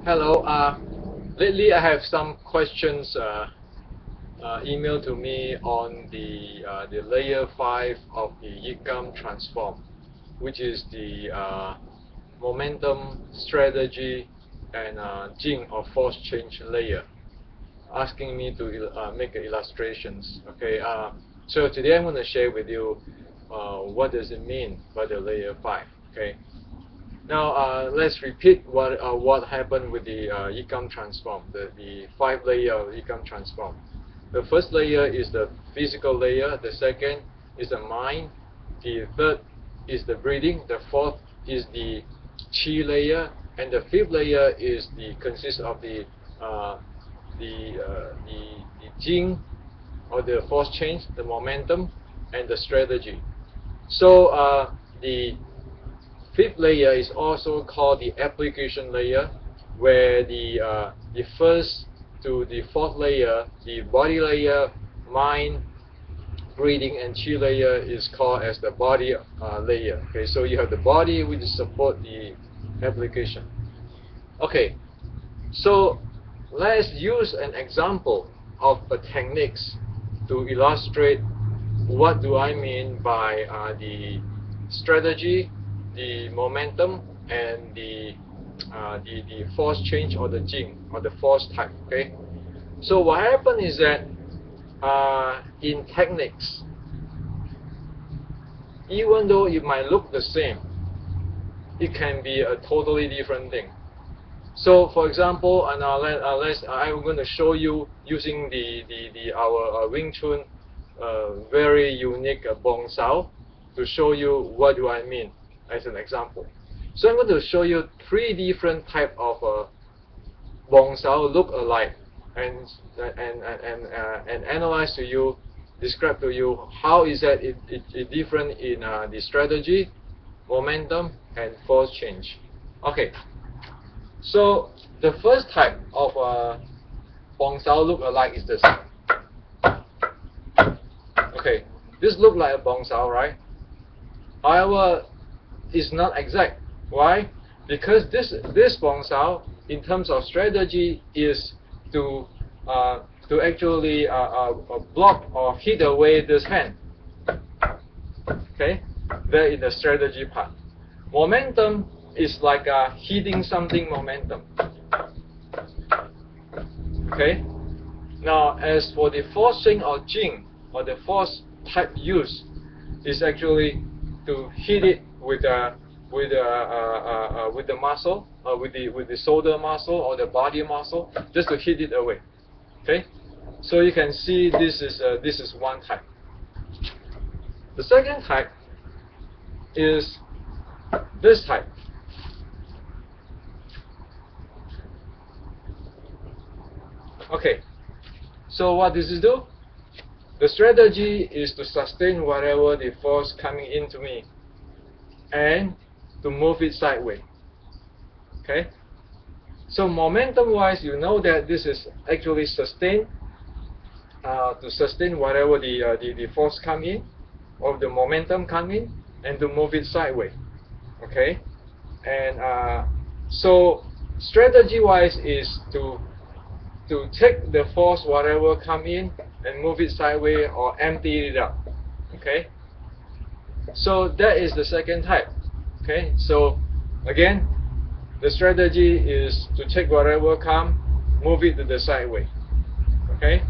Hello. Lately, I have some questions emailed to me on the layer 5 of the YKT transform, which is the momentum, strategy, and Jing or force change layer, asking me to make illustrations. Okay. So today I'm going to share with you what does it mean by the layer 5. Okay. Now let's repeat what happened with the YKT transform, the 5-layer YKT transform. The first layer is the physical layer, the second is the mind, the third is the breathing, the fourth is the chi layer, and the fifth layer is consists of the jing or the force change, the momentum, and the strategy. So the fifth layer is also called the application layer, where the first to the fourth layer, the body layer, mind, breathing, and chi layer is called as the body layer. Okay, so you have the body which support the application. Okay, so let's use an example of a techniques to illustrate what do I mean by the strategy, the momentum, and the force change or the jing or the force type. Okay, so what happened is that in techniques, even though it might look the same, it can be a totally different thing. So for example, and I'm going to show you using our Wing Chun very unique bong to show you what do I mean as an example. So I'm going to show you 3 different type of bong look alike, and analyze to you, describe to you how is that it different in the strategy, momentum, and force change. Okay, so the first type of bong look alike is this. Okay, this look like a bong right? However, it's not exact. Why? Because this bong in terms of strategy is to actually block or hit away this hand. Okay, that is the strategy part. Momentum is like hitting something momentum. Okay. Now, as for the forcing or jing or the force type use, is actually to hit it with the muscle, with the shoulder muscle or the body muscle, just to hit it away. Okay, so you can see this is one type. The second type is this type. Okay, so what does it do? The strategy is to sustain whatever the force coming into me and to move it sideways. Okay, so momentum wise, you know that this is actually sustain, to sustain whatever the force come in or the momentum come in, and to move it sideways. Okay, and so strategy wise is to take the force whatever come in and move it sideways or empty it out. Okay, so that is the second type. Okay, so again, the strategy is to take whatever come, move it to the sideway. Okay,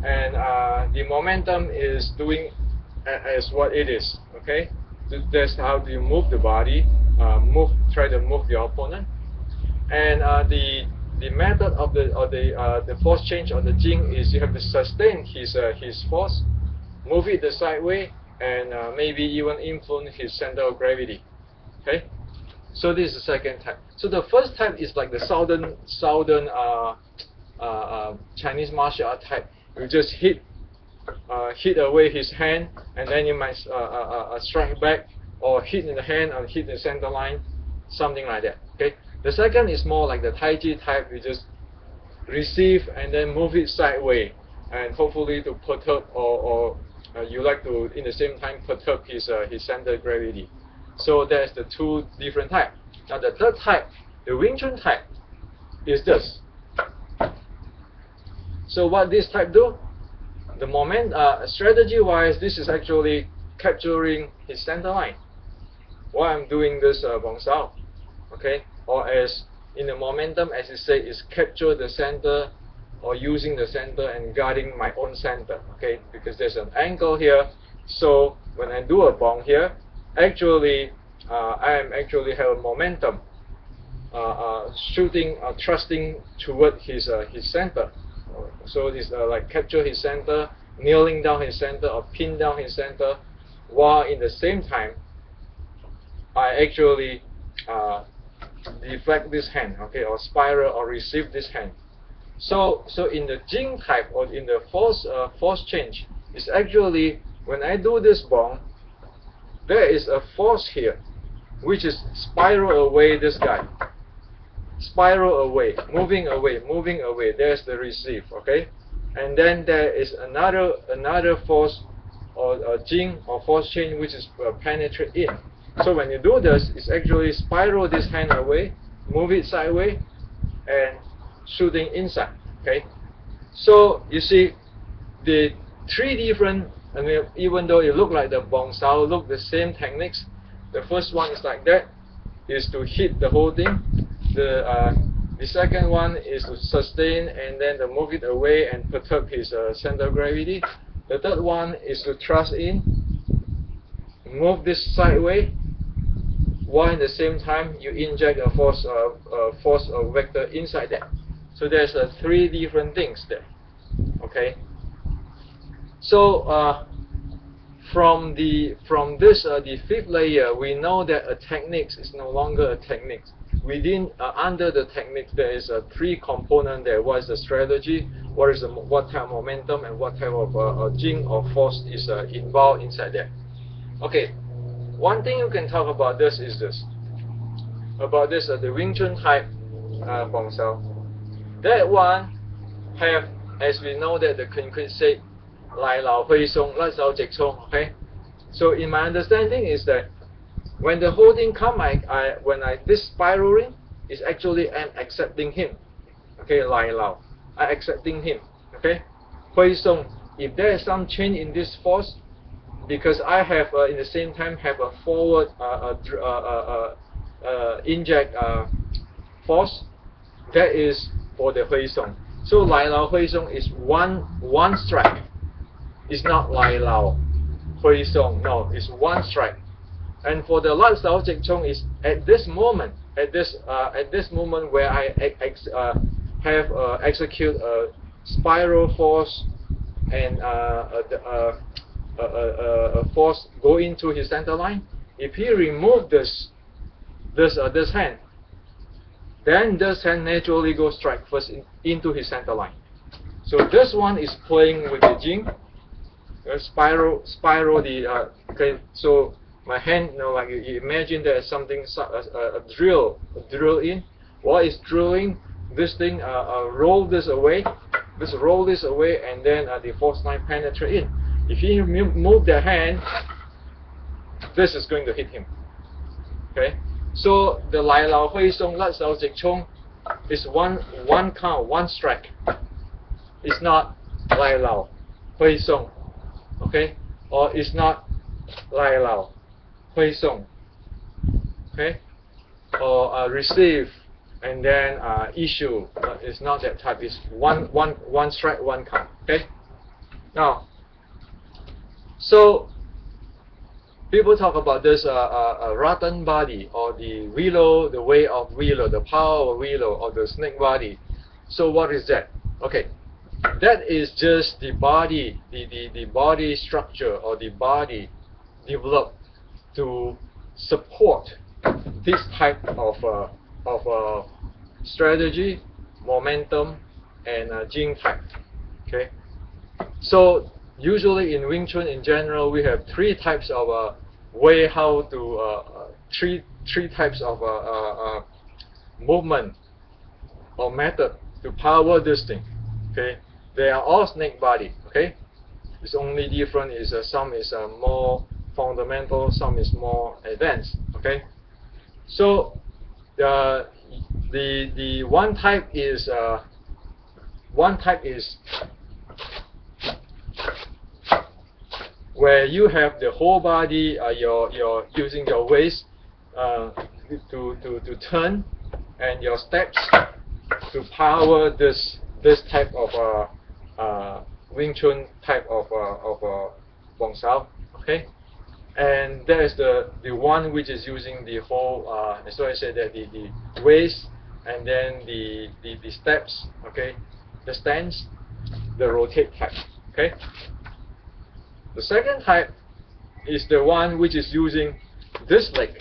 and the momentum is doing as what it is. Okay, that's how you move the body, try to move your opponent, and the method of the force change or the jing is you have to sustain his force, move it the sideway, and maybe even influence his center of gravity. Okay, so this is the second type. So the first type is like the southern Chinese martial art type. You just hit away his hand, and then you might strike back, or hit in the hand or hit the center line, something like that. Okay. The second is more like the Tai Chi type. You just receive and then move it sideways, and hopefully to perturb or you like to in the same time perturb his center of gravity. So that's the 2 different types. Now the third type The Wing Chun type is this. So what this type do? The moment strategy-wise, this is actually capturing his center line. Why I'm doing this bong sao, okay? Or as in the momentum, as you say, is capture the center or using the center and guarding my own center, okay? Because there's an angle here, so when I do a bong here, actually I am actually have a momentum, shooting, thrusting toward his center. So this like capture his center, kneeling down his center, or pin down his center, while in the same time I actually deflect this hand, okay, or spiral or receive this hand. So in the Jing type or in the force change, it's actually when I do this bong, there is a force here, which is spiral away this guy. Spiral away, moving away, moving away. There's the receive, okay? And then there is another force or Jing or force change which is penetrate in. So when you do this, it's actually spiral this hand away, move it sideways, and shooting inside. Okay. So you see the three different. I mean, even though it look like the bong sao, look the same techniques. The first one is like that, is to hit the whole thing. The second one is to sustain and then to move it away and perturb his center of gravity. The third one is to thrust in, move this sideways, while at the same time you inject a force vector inside there. So there's three different things there. Okay. So from this the fifth layer, we know that a technique is no longer a technique. Within under the technique, there is three components there. What is the strategy? What type of momentum and what type of Jing or force is involved inside there? Okay. One thing you can talk about this is this. About this the Wing Chun type bong sao. That one have, as we know that the Kunquit say, Lai Lao Hui Song, Lai Sao Jik Chong. Okay. So in my understanding is that when the whole thing come, when this spiraling is actually I'm accepting him. Okay, Lai Lao, I accepting him. Okay, Hui Song. If there is some change in this force, because I have in the same time have a forward inject force, that is for the Hui Song. So Lai Lao Hui Song is one strike. It's not Lai Lao Hui Song. No, it's one strike. And for the Lai Sao Jik Chong is at this moment, at this moment where I execute a spiral force and a force go into his center line. If he remove this hand, then this hand naturally go strike first into his center line. So this one is playing with the Jing, spiral the okay. So my hand, like you imagine there's something a drill in. While it's drilling, this thing roll this away, and then the force line penetrate in. If he move the hand, this is going to hit him. Okay, so the Lai Lao Hui Song Lai Sao Jik Chong is one count, one strike. It's not Lai Lao Hui Song, okay, or it's not Lai Lao Hui Song, okay, or receive and then issue. It's not that type. It's one strike, one count. Okay. Now, so people talk about this rattan body or the willow, the way of willow, the power of willow, or the snake body. So what is that? Okay, that is just the body, the body structure or the body developed to support this type of strategy, momentum, and Jing type. Okay, so usually in Wing Chun in general, we have three types of way how to three types of movement or method to power this thing. Okay, they are all snake body. Okay, it's only different is some is more fundamental, some is more advanced. Okay, so The one type is where you have the whole body, you're using your waist to turn, and your steps to power this type of Wing Chun type of bong sao. Okay, and there is the one which is using the whole. So I said that the waist, and then the steps. Okay, the stance, the rotate type. Okay. The second type is the one which is using this leg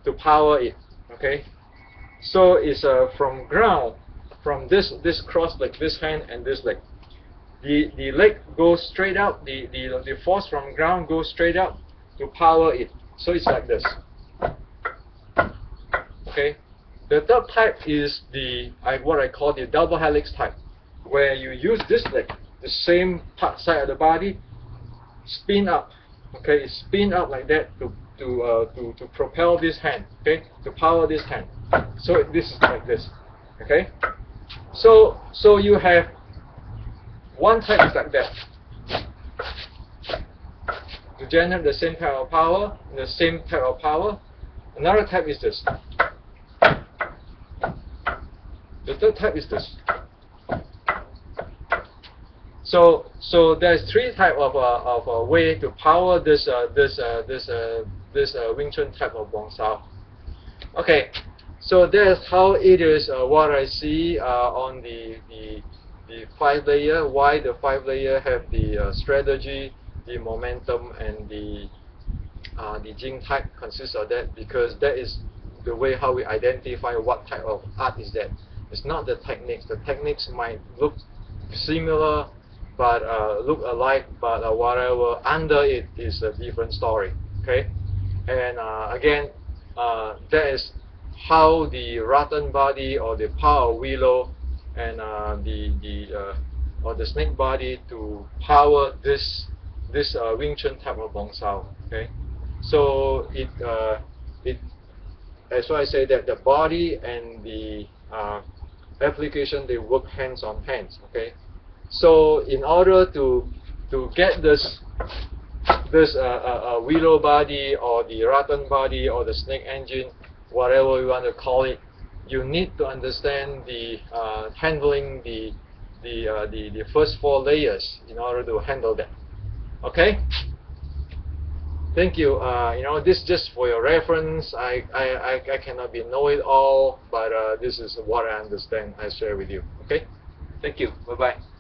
to power it. Okay, so it's from ground, from this cross leg, this hand and this leg. The leg goes straight up. The force from ground goes straight up to power it. So it's like this. Okay. The third type is what I call the double helix type, where you use this leg, the same side of the body, spin up. Okay, spin up like that to propel this hand. Okay, to power this hand. So this is like this. Okay. So you have one type is like that, to generate the same type of power, the same type of power. Another type is this. The third type is this. So there's three type of a way to power this Wing Chun type of bong sao. Okay, so that's how it is. What I see on the 5 layer. Why the 5 layer have the strategy, the momentum, and the Jing type consists of that, because that is the way how we identify what type of art is that. It's not the techniques. The techniques might look similar, but look alike, but whatever under it is a different story. Okay, and again, that is how the rattan body or the power willow and or the snake body to power this Wing Chun type of bong sao. Okay, so that's why I say that the body and the application, they work hands on hands. Okay, so in order to get this willow body or the rattan body or the snake engine, whatever you want to call it, you need to understand the handling the first 4 layers in order to handle that. Okay. Thank you. You know, this just for your reference. I cannot be know-it-all, but this is what I understand. I share with you. Okay. Thank you. Bye bye.